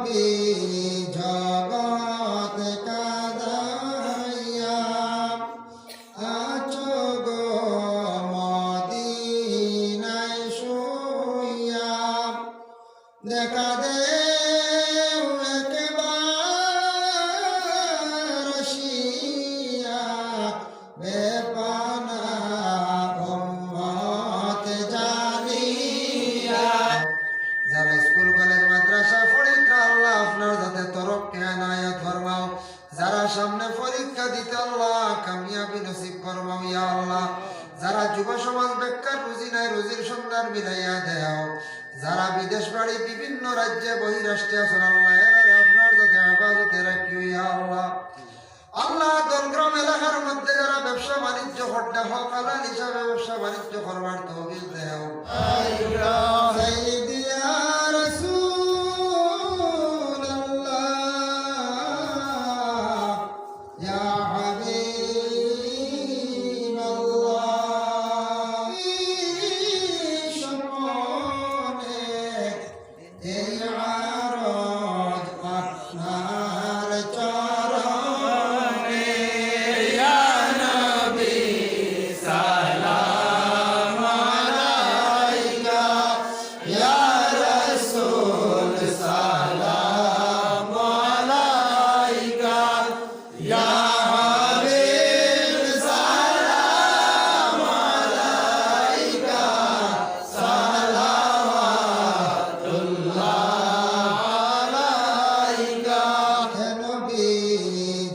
নবী জগৎ কাদাইয়া আছো গো মদিনায় শুইয়া দেখা দে একবার আসিয়া বেপানা উম্মত জানিয়া। যারা স্কুল কলেজ মাদ্রাসা পরীক্ষা আল্লাহ আপনার যাতে তরফকে এনায়েত ফরমাও, যারা সামনে পরীক্ষা দিতে আল্লাহ কামিয়াবি নসিব ফরমাও ইয়া আল্লাহ। যারা যুব সমাজ বেকার রুজি নাই রুজির সন্ধান মিলাইয়া দেও, যারা বিদেশ বাড়ি বিভিন্ন রাজ্যে বহিরাষ্ট্রে আছেন আল্লাহ এরা আপনার যাতে হেফাজতে রাখিও ইয়া আল্লাহ। আল্লাহ দলগ্রাম এলাকার মধ্যে যারা ব্যবসা বাণিজ্য করতে হক হালাল হিসাবে ব্যবসা বাণিজ্য করবার তৌফিক দেও। সাইয়্যিদি ইয়া রাসূলুল্লাহ ইয়া হাবিবাল্লাহ সম্মানে এই আরজ আপনার চরণে ইয়া নবী সালাম আলাইকা ইয়া রাসূল সালাম আলাইকা ইয়া হাবিব সালাম আলাইকা সালাওয়াতুল্লাহ আলাইকা। হে নবী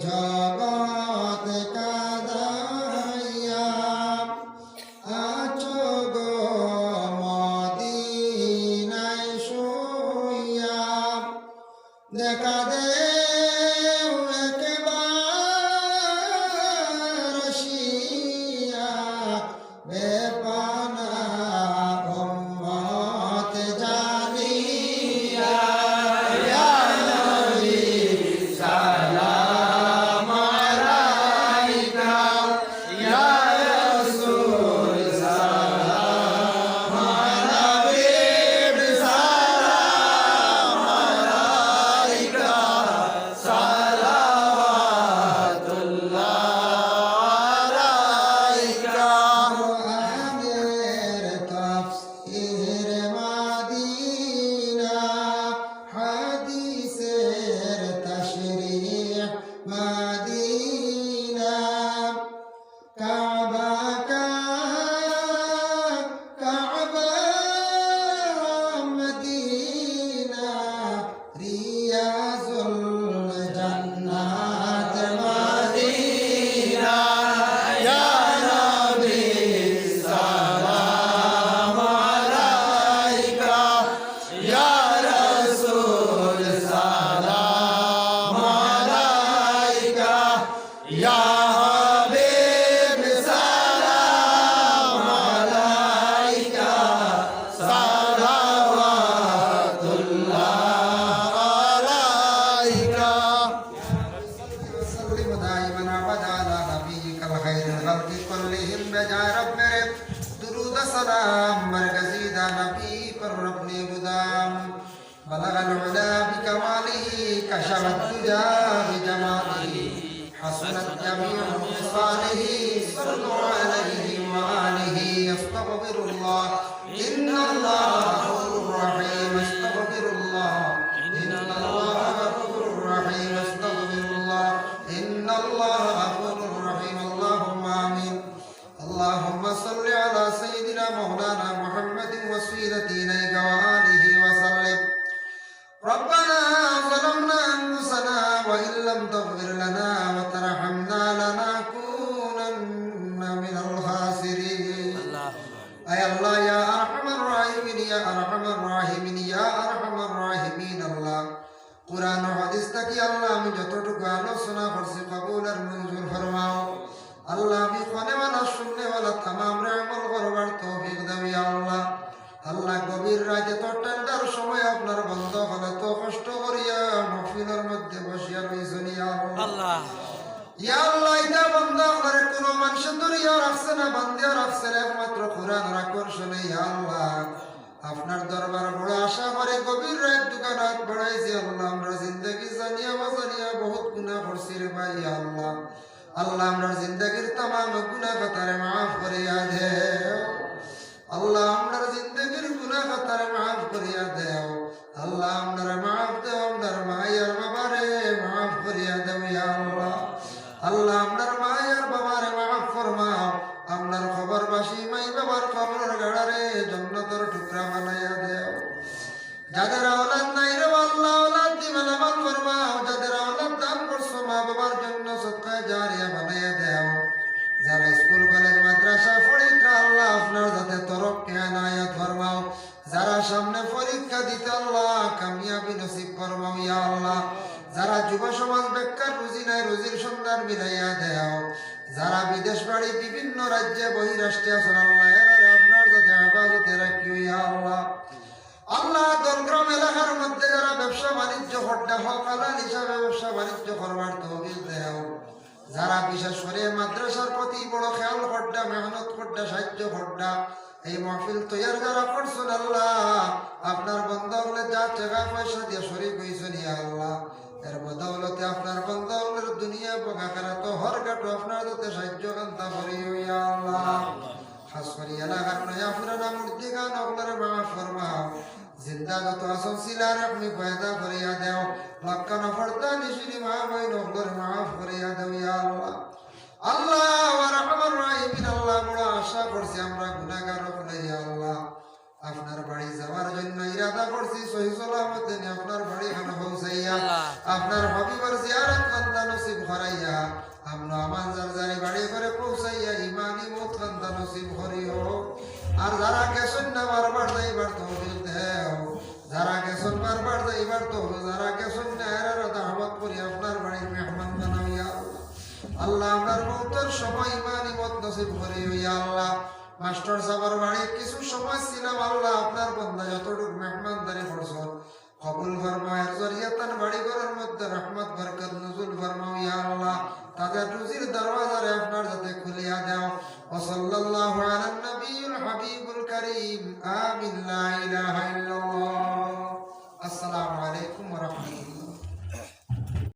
জগৎ কাদাইয়া আছো গো মদিনায় শুইয়া দেখা দে একবার আসিয়া বেপানা উম্মত জানিয়া। ইয়া নবী সালাম আলাইকা ইয়া রাসূল সালাম আলাইকা সালাম আলাইকা সালাওয়াতুল্লাহ আলাইকা। কুরআনের তাফসীর মাদিনা হাদিসের তাশরীহ মাদিনা কাবা কাবা মদিনা রিয়াজুল জান্নাত মদিনা। ইয়া নবী সালাম আলাইকা ইয়া রাসূল সালাম আলাইকা ইয়া হাবিব সালাম আলাইকা সালাওয়াতুল্লাহ আলাইকা। وسلم دائما ابدا على نبيك الخير الخلق كلهم بجاه رب میرے درود سلام مرکزی دا نبی پر اپنے بدام بلغ العلا بکماله کشف الدجى بجماله حسنت جميع خصاله صلوا عليه وآله استغفر الله إن الله غفور رحيم استغفر الله إن الله غفور رحيم استغفر الله إن الله غفور رحيم اللهم آمين. اللهم صل على سيدنا مولانا محمد وسيلة إليك وآله وسلم. ربنا ظلمنا أنفسنا وإن لم تغفر لنا وترحمنا لنكونن من الخاسرين. أي الله يا أرحم الراحمين يا أرحم الراحمين يا أرحم الراحمين الله قرآن و حدیث تکی اللہ আমি যতটুকু আলোচনা করছি কবুল আর মঞ্জুর ফরমাও। আল্লাহ আমি খানে वाला सुनने वाला तमाम রে আমল করবার তৌফিক দাও ইয়া আল্লাহ। আল্লাহ গভীর রাতে তো ঠান্ডার সময় আপনার বন্ধ হলে তো কষ্ট করিয়া মাহফিলের মধ্যে বসিয়া রইছেন ইয়া আল্লাহ। ইয়া আল্লাহ এটা বন্ধ করে কোনো মানুষ ধরিয়া রাখছে না বান্দিয়া রাখছে একমাত্র কোরআন রাখর শুনে ইয়া আল্লাহ আপনার দরবার বড় আশা করে গভীর রাত দোকানত বাড়াইছি আল্লাহ আমরা জিন্দগি জানিয়া বাজানিয়া বহুত গুনাহ করছি রে ভাই আল্লাহ আল্লাহ আমরা জিন্দগির तमाम গুনাহ খাতারে maaf করিয়া দেও আল্লাহ আমরা জিন্দগির গুনাহ খাতারে maaf করিয়া দেও আল্লাহ আমরা maaf দেও আমরা মায়ের বাবারে maaf করিয়া দেও ইয়া আল্লাহ আল্লাহ আমরা মায়ের বাবারে maaf ফরমাও আপনার খবরবাসী মাই বাবার খবরের গাড়ারে জান্নাতের টুকরা বানাইয়া দেও যাদের আওলাদ নাই রে আল্লাহ আওলাদ দিবেন আমার ফরমাও যাদের আওলাদ দান করছো মা বাবার জন্য সদকা জারিয়া বানাইয়া দেও যারা স্কুল কলেজ মাদ্রাসা পড়িত্রা আল্লাহ আপনার যাতে তরক্কি আনায়াত ফরমাও যারা সামনে পরীক্ষা দিতে আল্লাহ কামিয়াবি নসিব ফরমাও ইয়া আল্লাহ যারা যুব সমাজ বেকার রুজি নাই রুজির সন্ধান মিলাইয়া দেও যারা বিদেশ বাড়ি বিভিন্ন রাজ্যে বহিরাষ্ট্রে আছেন আল্লাহ এরা আপনার যাতে হেফাজতে রাখিও ইয়া আল্লাহ আল্লাহ দলগ্রাম এলাকার মধ্যে যারা ব্যবসা বাণিজ্য হড্ডা হক হালাল হিসাবে ব্যবসা বাণিজ্য করবার তহবিল দেও যারা বিশেষ করে মাদ্রাসার প্রতি বড় খেয়াল হড্ডা মেহনত হড্ডা সাহায্য হড্ডা এই মাহফিল তৈয়ার যারা করছেন আল্লাহ আপনার বন্ধা হলে যা টাকা পয়সা দিয়ে শরীর হয়েছেন ইয়া আল্লাহ এর বদৌলতে আপনার বন্ধা হলে দুনিয়া বগাকারা তো হর গাটো আপনার যাতে সাহায্য কান্তা করিও ইয়া আল্লাহ খাস করে এলাকার নয় আপনার মূর্তি গান আপনার মাফ ফরমাও জিন্দা যত আসন সিলার আপনি পয়দা করিয়া দেও লক্কা নফরতা নিশিনি মা ভাই নগর মাফ করিয়া দেও ইয়া আল্লাহ আল্লাহ ওয়া রাহমান রাহিমিন আল্লাহ বড় আশা করছি আমরা গুনাহগার হলে ইয়া আল্লাহ আপনার বাড়ি যাওয়ার জন্য ইরাদা করছি সহি সালামতে নি আপনার বাড়ি খানা পৌঁছাইয়া আপনার হাবিবের জিয়ারত করতে নসিব করাইয়া আমরা আমান জারি বাড়ি করে পৌঁছাইয়া ইমানি মত কান্দা নসিব করিও আর যারা গেছেন না বারবার যাইবার তৌফিক দেও যারা গেছেন বারবার যাইবার তৌফিক যারা গেছেন না এরা দাওয়াত করি আপনার বাড়ির মেহমান বানাও ইয়া আল্লাহ আল্লাহ আপনার মওতের সময় ইমানি মত নসিব করিও ইয়া আল্লাহ মাস্টার সাহেবের বাড়ি কিছু সময় ছিলাম আল্লাহ আপনার বান্দা যতটুকু মেহমানদারি করছেন কবুল ফরমায়ের জরিয়াতান বাড়ি ঘরের মধ্যে রহমত বরকত নজুল ফরমাও ইয়া আল্লাহ তাদের রুজির দরওয়াজারে আপনার যাতে খুলিয়া দাও ওয়া সাল্লাল্লাহু আলা নবিয়্যিল হাবিবুল কারীম আমিন লা ইলাহা ইল্লাল্লাহ আসসালামু আলাইকুম ওয়া রাহমাতুল্লাহ